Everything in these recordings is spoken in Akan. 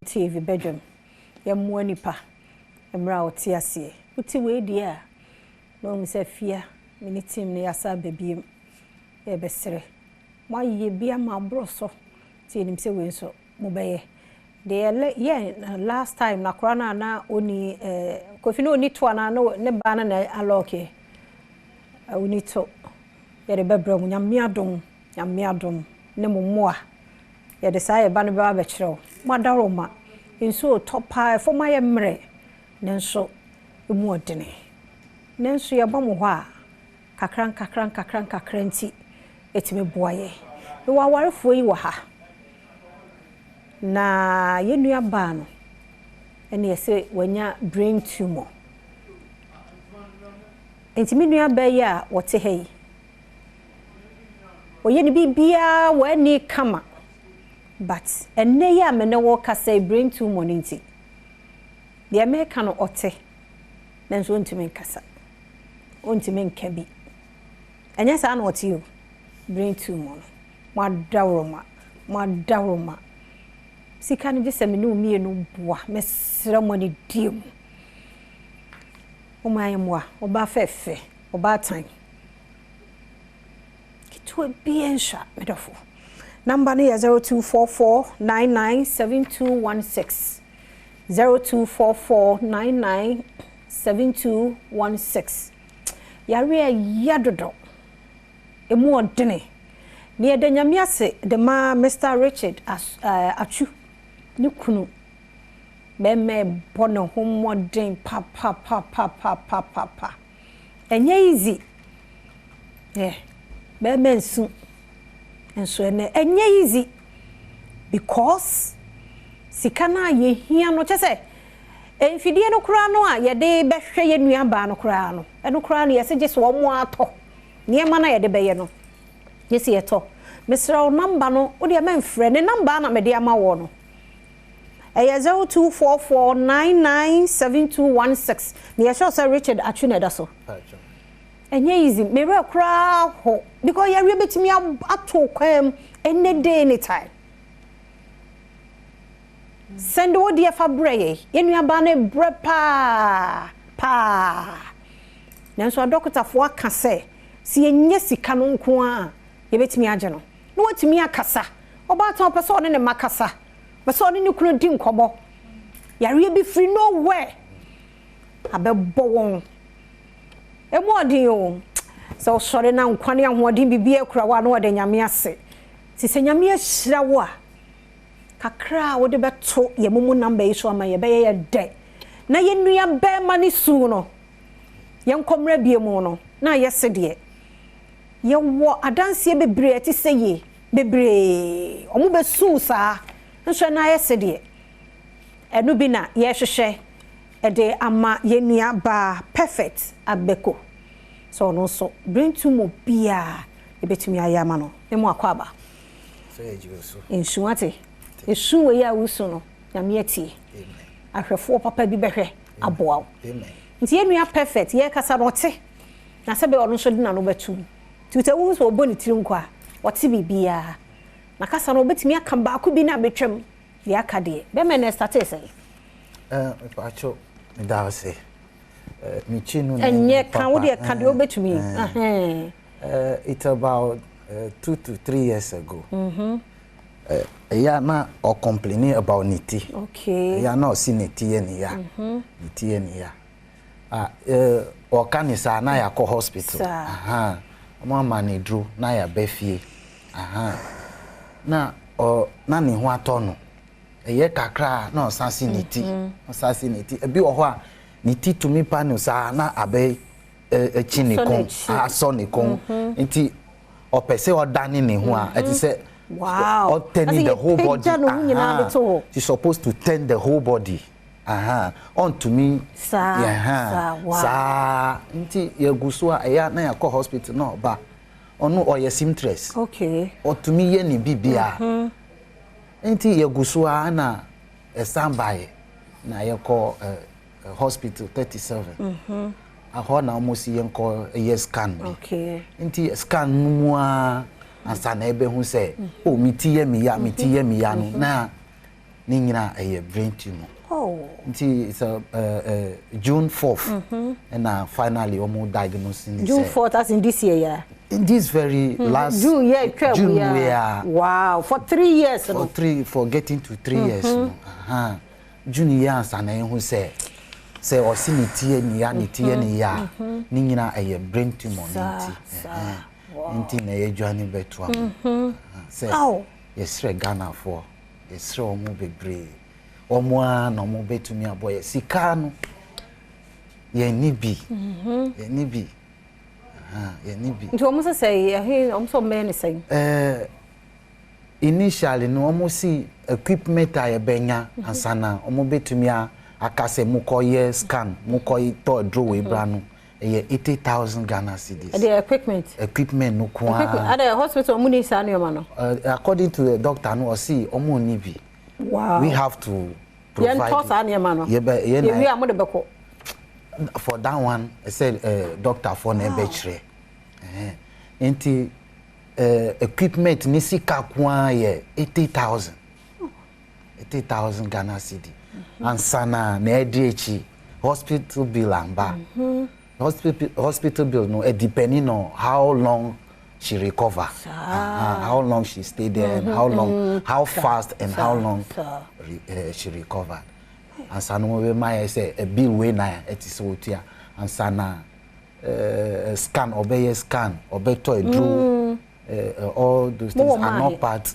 TV bedroom ya mmoa nipa emra oti ase uti we dia no mi se fia mini team ne yasa babiem e besere mo aye bia ma broso ti nim se we nso mo beye de last time na korana na oni kofi no oni to na ne ba na aloke oni to ye de bebra mu nyame adom ne momoa ye de sa ye ba no ba be kire mo adaroma nso topa for my mre nenso emu odene nenso ye bom ho a kakran nti etime boaye no wawarefo yi wo ha na yenua ba no ene yese wanya brain tumor enti menua ba ya wote hei oye ni bibia wani kama but enne ya me ne wo ka say brain tumor nti the American ote nanso ntime nkasa ontime nkabi enya sa na ote yo brain tumor madawroma sika ne gese me ne umie no boa mesra mo ne diem o mayemwa oba fefe oba tan kitwe biensha medofo number ne 0244997216 0244997216 yare yadodo emu odene ne edanyame ase de ma Mr. Richard Atsu ni kunu meme bono homoden pa enye easy meme nsu enso ene enye easy because sikana ye hia no chese enfidie no kura no a ye de behwe ye nuaba no kura no eno kura no ye se gese wo mo ato niema na ye de beye no yesi yeto Mr. number no wo de ma mfre ne number na me de ama wo no 0244997216 ne ye sure Richard Atsu na da so enye easy me re kura ho because ye re betimi ato kwam any day anytime send wo de fa breye yenua ba na bre pa nanso doctor fo aka se si enye sika no nko a ye betimi age no no watimi akasa oba ton person ne makasa person ne kunu di nkobo yare bi free nowhere abebo won emodin o so sore na nkwane ahoden bibia kura wa no de nyame ase ti se nyame ahira wo a kakra wo de beto ye mumu number iso ama ye be ye de na ye nua be mani su no ye nkomra bie mu no na ye sede ye wo adanse bebre ti se ye bebre omu be su sa nso na ye sede enu bi na ye hwehwe ede ama ye nua ba perfect abeko so no so brain tumor bia e betumi ayama no emu akwaba so ye jigoso insuate esu we ya wusu no nyame atie ahwefo papa bi behwe aboa amen nti ye nua perfect ye kasa no te na sebe ono so dina no betum tuta wu so oboni tiri nkwa wote bibia na kasa no obetimi aka ba ko bi na betwam ya aka de be me na start say pacho me da say mi chinu enye kan wo de ka de obetumi it's about 2 to 3 years ago ya na o complaining about niti okay ya na o si niti eni ya niti eni ya o kanisa na ya ko hospital mama ni dru na ya befie na o na ni ho atonu eye kakra na o sasi niti ebi wo ho a niti tumi pa no sa na abe chinikon aso nikon nti o pese o dani ni ho a eti se wow or turning the whole body. She's supposed to turn the whole body. On to me. Sa nti ye gusua eya na ya ko hospital no ba. Onu o ye symptoms. Okay. Or to me ye ni bibia. Nti ye gusua na standby na ye ko hospital 37. Aho na almost ye ko ye scan. Okay. Nti scan mu a asa na ebe hu se o mitiye mi ya no na ni nyina eye brain tumor. Oh. It's June 4th. And finally almost diagnosing June 4th as in this year, yeah. In this very last June, yeah, June, we are wow, for 3 years. For getting to 3 years. June year and who say osinity ni ya ni ya ni nyina eye brain tumor nti na ye dwane beto am. Say yes re Ghana for yes re omo bebre omo a na omo betumi aboye sika no ye ni bi ye ni bi ye ni bi nti omo say omo so me ni say initially no omo si equipment a ye benya ansana omo betumi akase mukoye scan mukoye to draw we bra no 80,000 Ghana cedis. The equipment no kwa. At the hospital muni sa no man. According to the doctor no see omo ni bi. Wow. We have to provide. Yen toss an man. We are mo de beko. For that one I said doctor for na be kire. Enti equipment ni sika kwa ye 80,000. 80,000 Ghana cedi. And sana na ediechi hospital bill amba. Hospital bill no depending on how long she recover, how long she stayed there, and how fast and how long she recovered. And sana we my say a bill we na it is otia and sana scan obey to draw all those things are not part.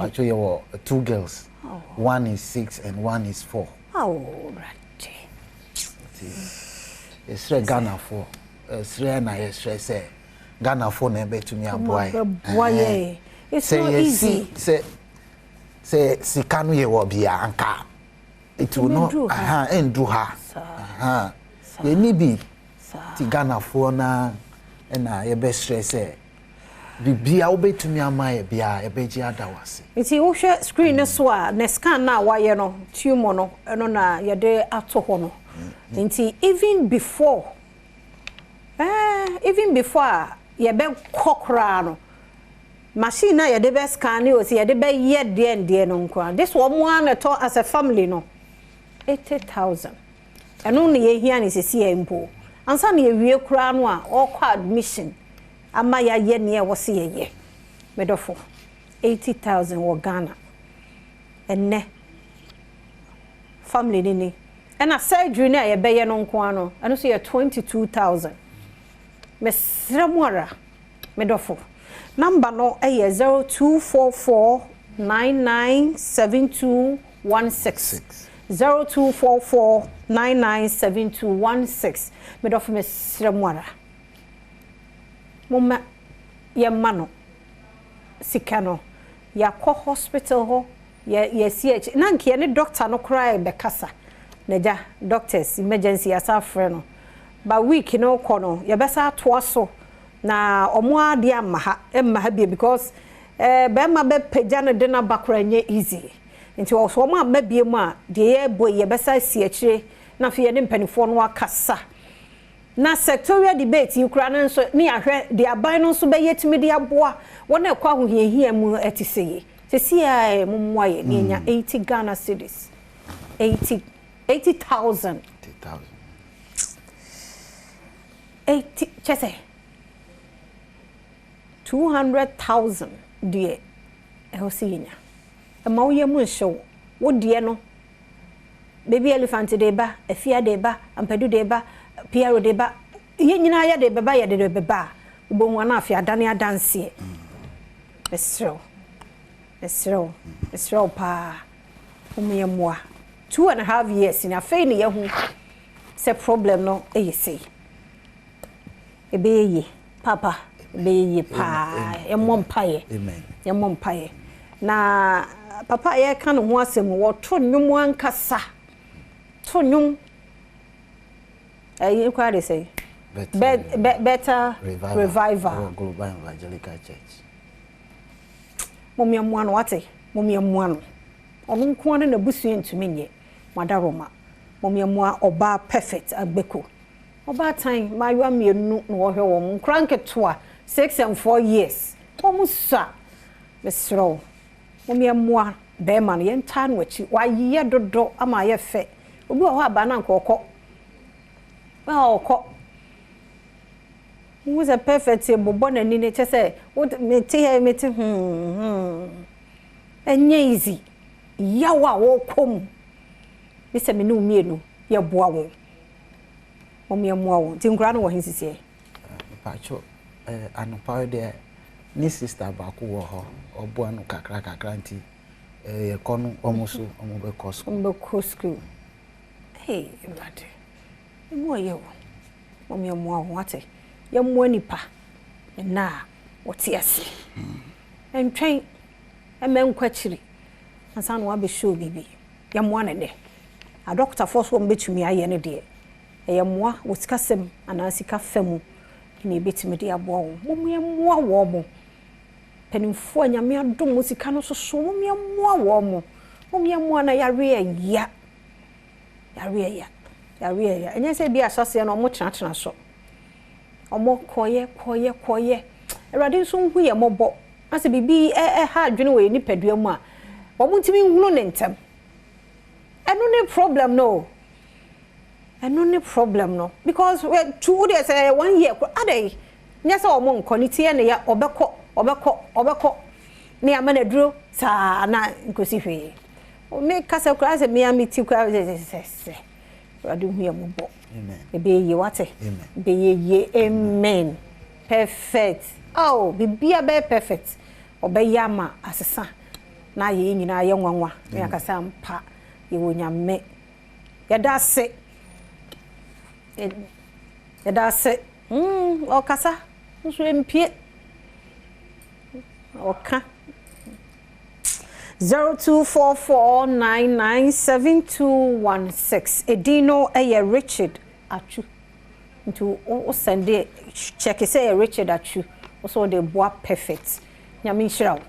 Actually, you were 2 girls. One is 6 and one is 4. Oh, right. It's Ghana for na say Ghana for na betumi aboy. It's so easy. Say sikanu ye wo bia anka. It will not do her. Ye ni bi ti Ghana for na ye be stress say bibia wo betumi amaye bia e beji adawase. Nti wo hwe screen so a na scan na waye no tumor no eno na ye de ato ho no. Nti even before ye be kokra no machine na ye de be scan o se ye de be ye de no nkwa this one na to as a family no 80,000 eno na ye hia ni sisi ye mpo ansa na ye wie kura no a o kwa admission ama ya ye ne wo se ye medofo 80,000 wo Ghana enne family ni and a surgery na ye beye no nko ano eno so ye 22,000 mesramora medofo number no ye 0244997216 0244997216 medofo mesramora moma ye mano sikano ya ko hospital ho ye CH na nke ne doctor no cry be kasa Neja doctors emergency asafre no ba week no kono ye besa to so na omo ade amaha emaha bia because be ma be pagya no de na bakra nye easy nti o so ma bie mu a de ye boy ye besa si akire na fe ye ne mpanifo no akasa na sectorial debate yukra na nso ni ahwe de aban no nso be yetimi de aboa wona ekwa hohiahia mu etiseye sesi ai mumwaye ni nya 80 Ghana cedis 80,000 80 chese 200,000 die ehosinya amawo mu show wo die no baby elephant de ba afia de ba ampadu de ba piero de ba ye nyina ya de beba ya de beba ubonwa na afia dane adanse esro pa umyemwa 2.5 years in a fail ye hu se problem no eyese ebeye papa ebeye pa emompaye amen emompaye na papa ye kan ho asem wo to nwum ankasa to nwum you quite say better revival global evangelical church momiamwa no wate momiamwa no onu nko na busu ntumi nye madaroma momiamwa oba perfect agbeko oba tan mayo amienu no wo hwe wo nkranketo 6 and 4 years omusa mesro momiamwa be man yen tan wachi wa ye dodo ama ye fe obi wo aba na nkokọ ba okọ who's a perfect bobo na ni ne chese me te enye easy yawa wo kom bi se me no mienu ye boa wo me moa wo ti nkura no wo hinsisi pacho anopa de ni sister ba ko wo ho obo anu kakra nti ye kono omuso omo be school hey brother mo ye wo me moa wo ate ye moa nipa na wote ase entwen emenkwachiri ansa no abe show bibi ye moa ne de a doctor force wo mbetumi aye ne de ye moa wosikasem ana sika famu ni betimi de aboa wo mo ye moa wo mo penimfo anyame adom musika no soso mo me moa wo mo me moa na yare ya enye se bi asase na mo kyana so omo koye erade nso hu ye mobo ase bibi ha adwene we ni padua mu a omo ntimi hunu ne ntem eno ne problem no because we two days 1 year adai nya se omo nkoni tie ne ya obekọ ne amana duro sa na nkosi hwe o me kasa kura se me amiti kura se radu hu ye mobo amen ebe ye wate be ye amen perfect oh bibia be perfect obeyama asesa na ye nyina ye nwanwa me akasa mpa ye wonyame yeda se o kasa nso empie oka 0244997216 Edino Richard Atsu into o send check say Richard Atsu also the boa perfect nyame nhira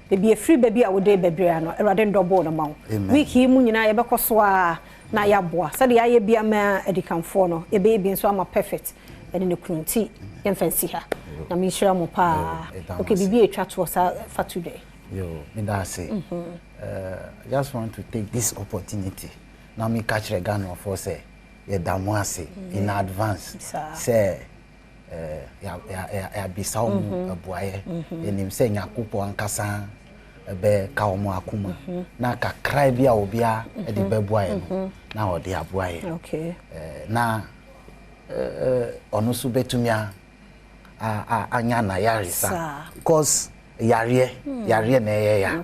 be free baby a wo dey bebre no erade ndobbo no ma week yi mu nyina ye bekoso a na ya boa sade ya ye bia ma edikanfo no e be nso ama perfect ene ne kunti ye fancy ha nyame nhira mo pa okay bibi etwa to sa for today yo me da say I just want to take this opportunity now me catch the Ghana for say ye damuase in advance say ya bisaw mu abuaye enim say nyakopo ankasa be ka omo akuma na kakra bia obia e de babuaye no na ode abuaye okay na ono su betumia anya na yarisa because yare na ya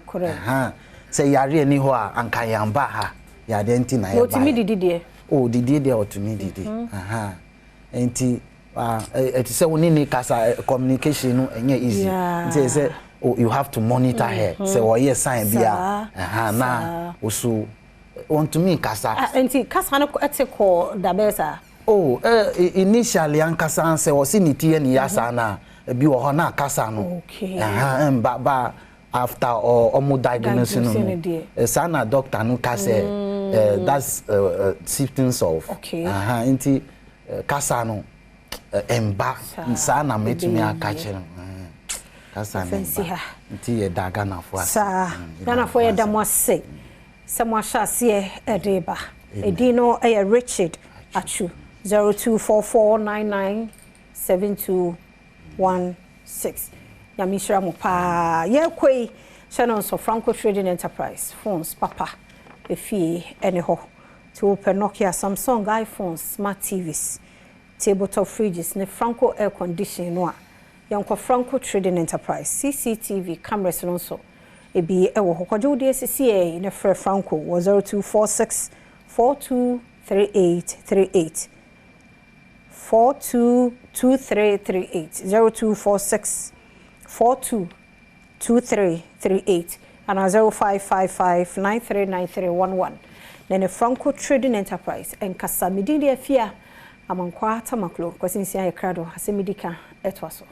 say yare ni ho anka yamba ha ya de nti na ya ba otimi didi de didi de otimi didi enti it say woni ni kasa communication no enye easy nti say you have to monitor her say o ye sign bia na osu want to me kasa enti kasa no etiko da besa initially ankasa say o si ni tie ni yasa na bi wo ho na kasa no ba after omo diagnosis no sana doctor no ka say that's symptoms of inti kasa no emba sana metumi akache no kasa no inti ye daga na fo asa na fo ye da mo ase se mo ahase edeba edino Richard Atsu 0244997216 Yamishra Mopa, Yerquay, Shannon so Franco Trading Enterprise, phones, Papa, Efi, anyhow, to open Nokia, Samsung, iPhones, smart TVs, tabletop fridges, ne Franco air conditioning, noa, Yanko Franco Trading Enterprise, CCTV, cameras, and also, it be a Hokojo DSCA in a fair Franco was 0246 423838. 422338 0246 422338 and 0555939311 then a Franco Trading Enterprise and Casamidi Afia Amankwa Tamaklo Kwasinsia Krado Hasemidika Etwaso